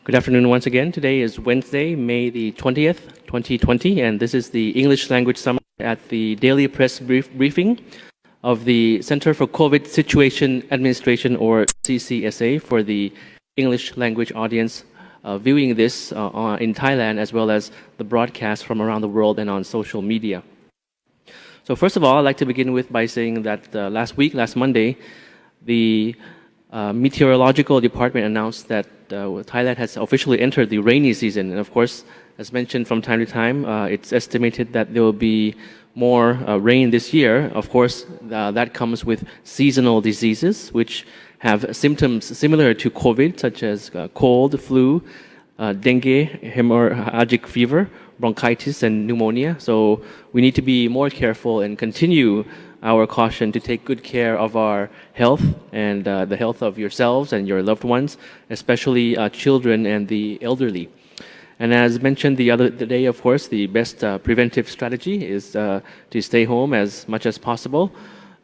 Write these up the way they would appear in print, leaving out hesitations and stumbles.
Good afternoon once again. Today is Wednesday, May the 20th, 2020, and this is the English Language Summit at the daily press briefing of the Center for COVID Situation Administration, or CCSA, for the English language audience viewing this in Thailand, as well as the broadcast from around the world and on social media. So first of all, I'd like to begin by saying that last Monday, the Meteorological Department announced that Thailand has officially entered the rainy season. And of course, as mentioned from time to time, it's estimated that there will be more rain this year. Of course, that comes with seasonal diseases, which have symptoms similar to COVID, such as cold, flu, dengue, hemorrhagic fever, bronchitis, and pneumonia. So we need to be more careful and continue our caution to take good care of our health and the health of yourselves and your loved ones, especially children and the elderly. And as mentioned the other day, of course, the best preventive strategy is to stay home as much as possible,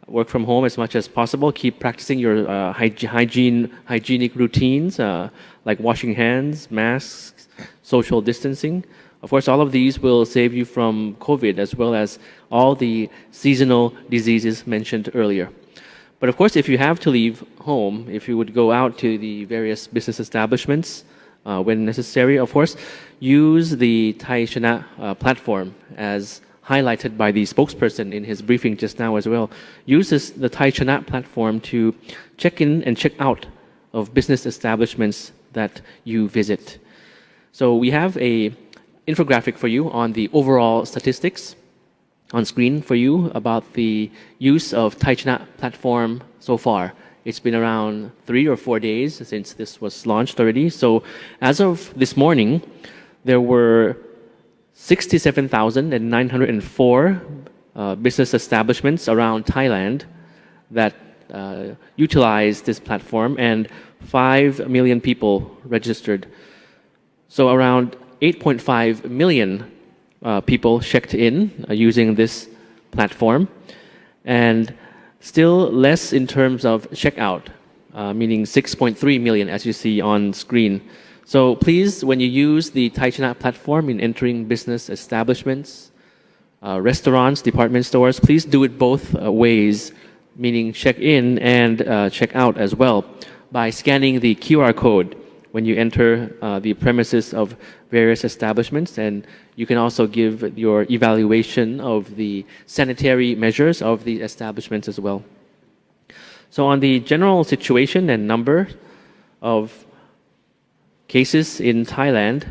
work from home as much as possible, keep practicing your hygienic routines like washing hands, masks, social distancing. Of course, all of these will save you from COVID, as well as all the seasonal diseases mentioned earlier. But of course, if you have to leave home, if you would go out to the various business establishments when necessary, of course, use the Thai Chana platform, as highlighted by the spokesperson in his briefing just now as well. Use the Thai Chana platform to check in and check out of business establishments that you visit. So we have a infographic for you on the overall statistics on screen for you about the use of Thai Chana platform so far. It's been around 3 or 4 days since this was launched already. So as of this morning, there were 67,904 business establishments around Thailand that utilized this platform, and 5 million people registered. So around 8.5 million people checked in using this platform, and still less in terms of checkout, meaning 6.3 million, as you see on screen. So please, when you use the Thai Chana platform in entering business establishments, restaurants, department stores, please do it both ways, meaning check in and check out as well, by scanning the QR code when you enter the premises of various establishments. And you can also give your evaluation of the sanitary measures of the establishments as well. So on the general situation and number of cases in Thailand,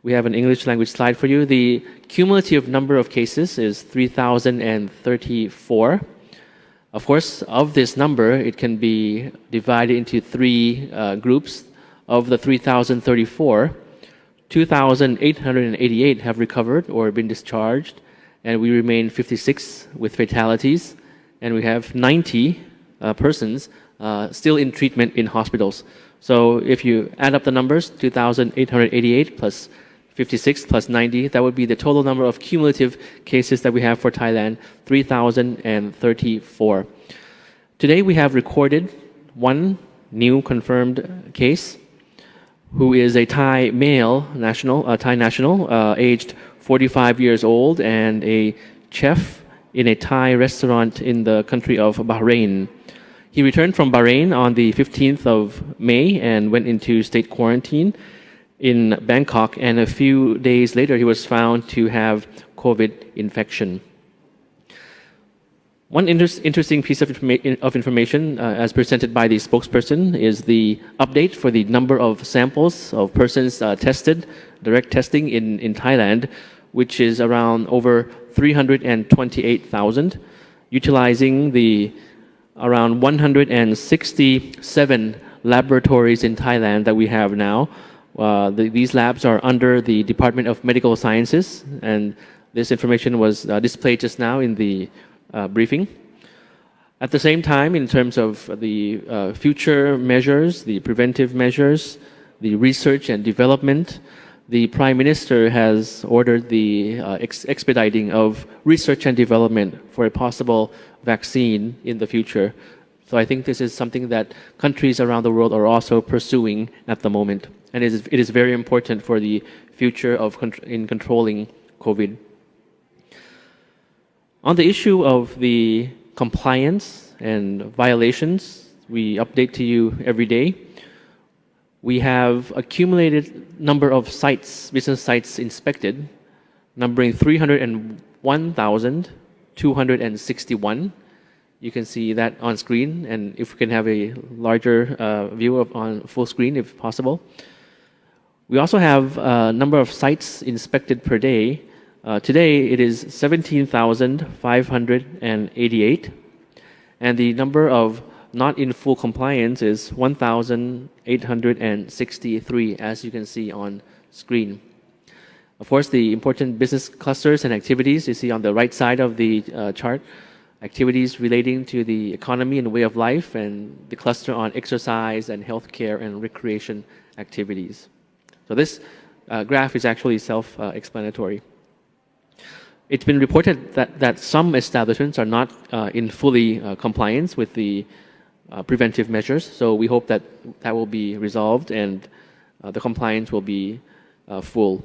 we have an English language slide for you. The cumulative number of cases is 3,034. Of course, of this number, it can be divided into 3 groups. Of the 3,034, 2,888 have recovered or been discharged, and we remain 56 with fatalities, and we have 90 persons still in treatment in hospitals. So if you add up the numbers, 2,888 plus 56 plus 90, that would be the total number of cumulative cases that we have for Thailand, 3,034. Today we have recorded 1 new confirmed case, who is a Thai national, aged 45 years old, and a chef in a Thai restaurant in the country of Bahrain. He returned from Bahrain on the 15th of May and went into state quarantine in Bangkok, and a few days later he was found to have COVID infection. One interesting piece of information as presented by the spokesperson is the update for the number of samples of persons tested, direct testing in Thailand, which is around over 328,000, utilizing the around 167 laboratories in Thailand that we have now. These labs are under the Department of Medical Sciences, and this information was displayed just now in the briefing. At the same time, in terms of the future measures, the preventive measures, the research and development, the Prime Minister has ordered the expediting of research and development for a possible vaccine in the future. So I think this is something that countries around the world are also pursuing at the moment. and it is very important for the future in controlling COVID. On the issue of the compliance and violations, we update to you every day. We have accumulated number of sites, business sites inspected, numbering 301,261. You can see that on screen, and if we can have a larger view on full screen if possible. We also have a number of sites inspected per day. Today it is 17,588, and the number of not in full compliance is 1,863, as you can see on screen. Of course, the important business clusters and activities you see on the right side of the chart, activities relating to the economy and way of life, and the cluster on exercise and healthcare and recreation activities. So this graph is actually self-explanatory. It's been reported that some establishments are not in fully compliance with the preventive measures, so we hope that will be resolved and the compliance will be full.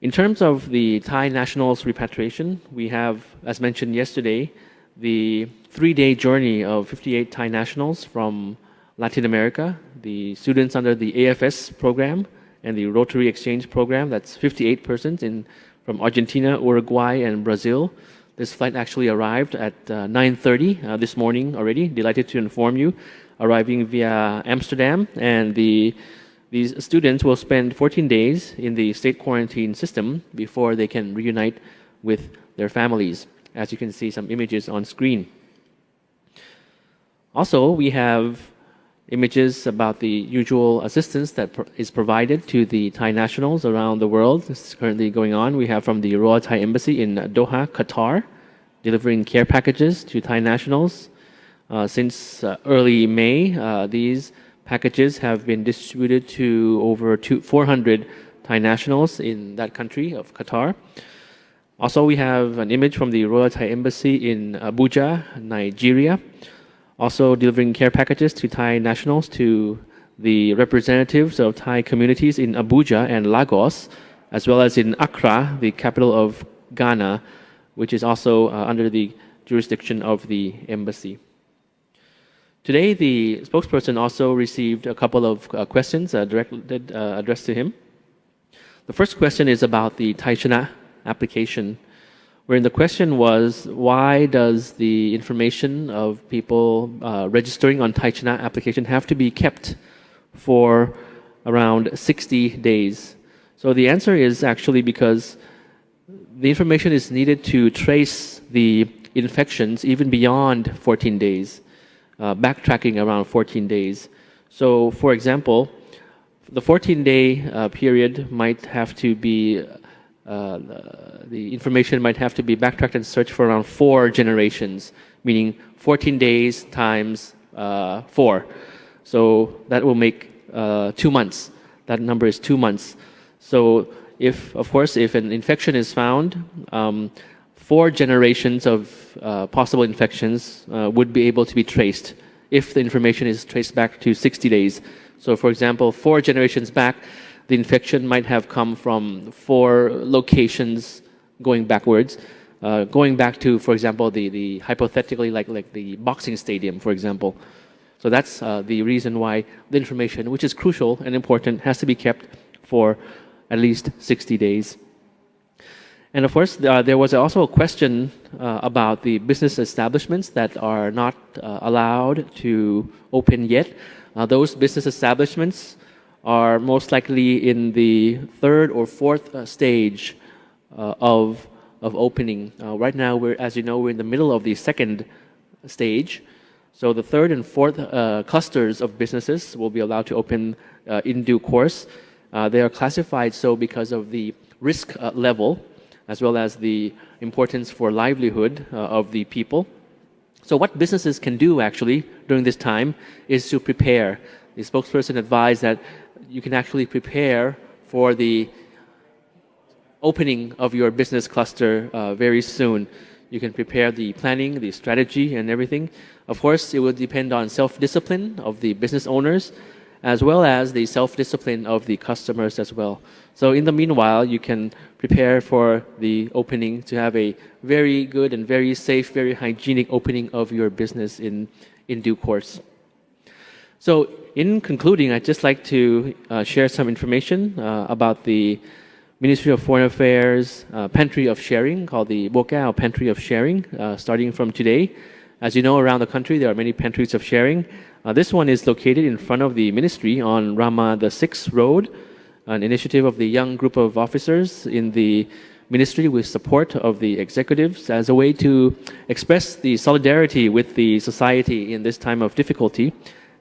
In terms of the Thai nationals' repatriation, we have, as mentioned yesterday, the 3-day journey of 58 Thai nationals from Latin America, the students under the AFS program and the Rotary Exchange program. That's 58 persons from Argentina, Uruguay, and Brazil. This flight actually arrived at 9:30 this morning already. Delighted to inform you, arriving via Amsterdam, and these students will spend 14 days in the state quarantine system before they can reunite with their families, as you can see some images on screen. Also, we have images about the usual assistance that is provided to the Thai nationals around the world. This is currently going on. We have from the Royal Thai Embassy in Doha, Qatar, delivering care packages to Thai nationals. Since early May, these packages have been distributed to over 400 Thai nationals in that country of Qatar. Also, we have an image from the Royal Thai Embassy in Abuja, Nigeria, also delivering care packages to Thai nationals, to the representatives of Thai communities in Abuja and Lagos, as well as in Accra, the capital of Ghana, which is also under the jurisdiction of the embassy. Today, the spokesperson also received a couple of questions addressed to him. The first question is about the Thai Chana application, wherein the question was, why does the information of people registering on Thai Chana application have to be kept for around 60 days? So the answer is actually because the information is needed to trace the infections even beyond 14 days, backtracking around 14 days. So, for example, the 14-day period might have to be the information might have to be backtracked and searched for around 4 generations, meaning 14 days times 4. So that will make 2 months. That number is 2 months. So if an infection is found, 4 generations of possible infections would be able to be traced if the information is traced back to 60 days. So for example, 4 generations back, the infection might have come from 4 locations going backwards, going back to, for example, the hypothetically like the boxing stadium, for example. So that's the reason why the information, which is crucial and important, has to be kept for at least 60 days. And of course, there was also a question about the business establishments that are not allowed to open yet. Those business establishments are most likely in the 3rd or 4th stage of opening. Right now, as you know, we're in the middle of the 2nd stage. So the 3rd and 4th clusters of businesses will be allowed to open in due course. They are classified so because of the risk level, as well as the importance for livelihood of the people. So what businesses can do actually during this time is to prepare. The spokesperson advised that you can actually prepare for the opening of your business cluster very soon. You can prepare the planning, the strategy, and everything. Of course, it will depend on self-discipline of the business owners, as well as the self-discipline of the customers as well. So in the meanwhile, you can prepare for the opening to have a very good and very safe, very hygienic opening of your business in due course. So in concluding, I'd just like to share some information about the Ministry of Foreign Affairs Pantry of Sharing, called the Bokao Pantry of Sharing, starting from today. As you know, around the country, there are many pantries of sharing. This one is located in front of the ministry on Rama the 6th Road, an initiative of the young group of officers in the ministry with support of the executives as a way to express the solidarity with the society in this time of difficulty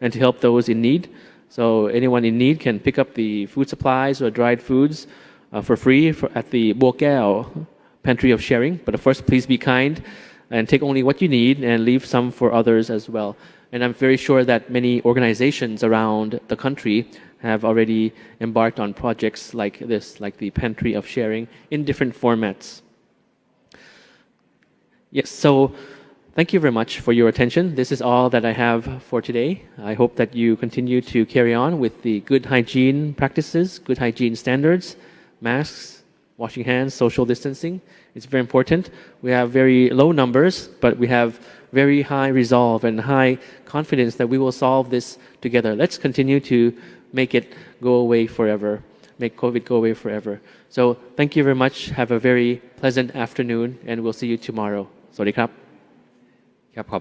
and to help those in need. So anyone in need can pick up the food supplies or dried foods for free at the Bokao Pantry of Sharing. But of course, please be kind and take only what you need and leave some for others as well. And I'm very sure that many organizations around the country have already embarked on projects like this, like the Pantry of Sharing, in different formats. Yes, so thank you very much for your attention. This is all that I have for today. I hope that you continue to carry on with the good hygiene practices, good hygiene standards, masks, washing hands, social distancing. It's very important. We have very low numbers, but we have very high resolve and high confidence that we will solve this together. Let's continue to make it go away forever, make COVID go away forever. So thank you very much. Have a very pleasant afternoon, and we'll see you tomorrow. สวัสดีครับ